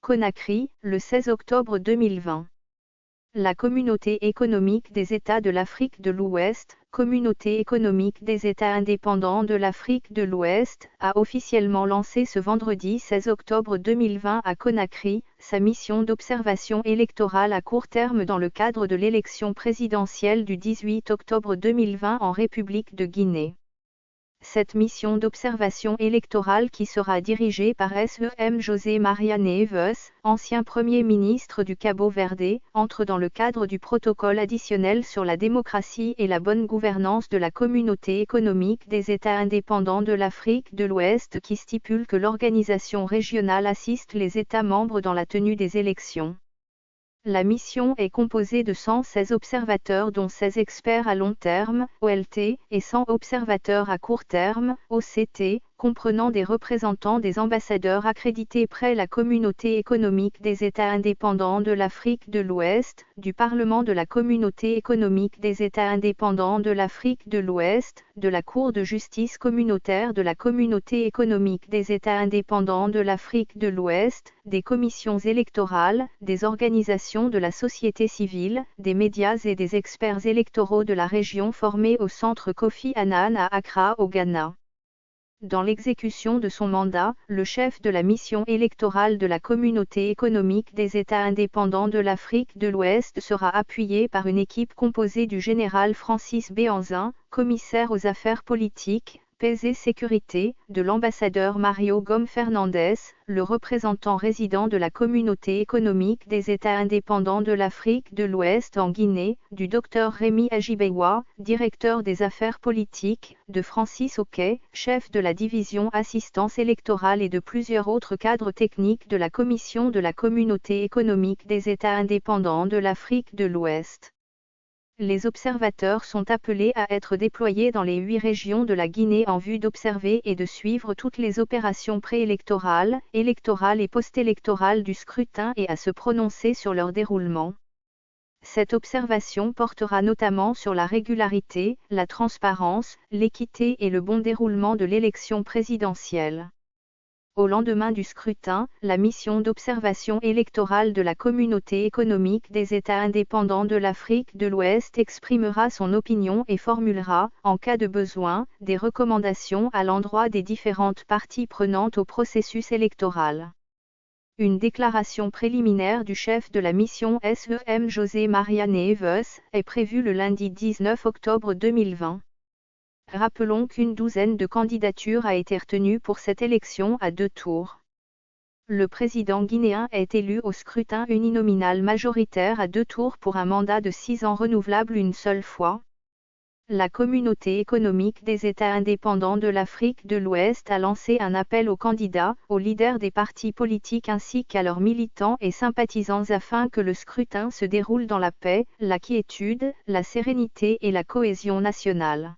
Conakry, le 16 octobre 2020. La Communauté économique des États de l'Afrique de l'Ouest, Communauté économique des États indépendants de l'Afrique de l'Ouest, a officiellement lancé ce vendredi 16 octobre 2020 à Conakry, sa mission d'observation électorale à court terme dans le cadre de l'élection présidentielle du 18 octobre 2020 en République de Guinée. Cette mission d'observation électorale qui sera dirigée par Sem José Maria Neves, ancien Premier ministre du Cabo Verde, entre dans le cadre du protocole additionnel sur la démocratie et la bonne gouvernance de la Communauté économique des États indépendants de l'Afrique de l'Ouest qui stipule que l'organisation régionale assiste les États membres dans la tenue des élections. La mission est composée de 116 observateurs dont 16 experts à long terme, OLT, et 100 observateurs à court terme, OCT, comprenant des représentants des ambassadeurs accrédités près la Communauté économique des États indépendants de l'Afrique de l'Ouest, du Parlement de la Communauté économique des États indépendants de l'Afrique de l'Ouest, de la Cour de justice communautaire de la Communauté économique des États indépendants de l'Afrique de l'Ouest, des commissions électorales, des organisations de la société civile, des médias et des experts électoraux de la région formés au centre Kofi Annan à Accra au Ghana. Dans l'exécution de son mandat, le chef de la mission électorale de la Communauté économique des États indépendants de l'Afrique de l'Ouest sera appuyé par une équipe composée du général Francis Béhanzin, commissaire aux affaires politiques, paix et sécurité, de l'ambassadeur Mario Gomes Fernandes, le représentant résident de la Communauté économique des États indépendants de l'Afrique de l'Ouest en Guinée, du Dr Rémi Ajibewa, directeur des affaires politiques, de Francis Oquet, chef de la division assistance électorale et de plusieurs autres cadres techniques de la Commission de la Communauté économique des États indépendants de l'Afrique de l'Ouest. Les observateurs sont appelés à être déployés dans les 8 régions de la Guinée en vue d'observer et de suivre toutes les opérations préélectorales, électorales et post-électorales du scrutin et à se prononcer sur leur déroulement. Cette observation portera notamment sur la régularité, la transparence, l'équité et le bon déroulement de l'élection présidentielle. Au lendemain du scrutin, la mission d'observation électorale de la Communauté économique des États indépendants de l'Afrique de l'Ouest exprimera son opinion et formulera, en cas de besoin, des recommandations à l'endroit des différentes parties prenantes au processus électoral. Une déclaration préliminaire du chef de la mission Sem José Maria Neves est prévue le lundi 19 octobre 2020. Rappelons qu'une douzaine de candidatures a été retenue pour cette élection à 2 tours. Le président guinéen est élu au scrutin uninominal majoritaire à 2 tours pour un mandat de 6 ans renouvelable une seule fois. La Communauté économique des États indépendants de l'Afrique de l'Ouest a lancé un appel aux candidats, aux leaders des partis politiques ainsi qu'à leurs militants et sympathisants afin que le scrutin se déroule dans la paix, la quiétude, la sérénité et la cohésion nationale.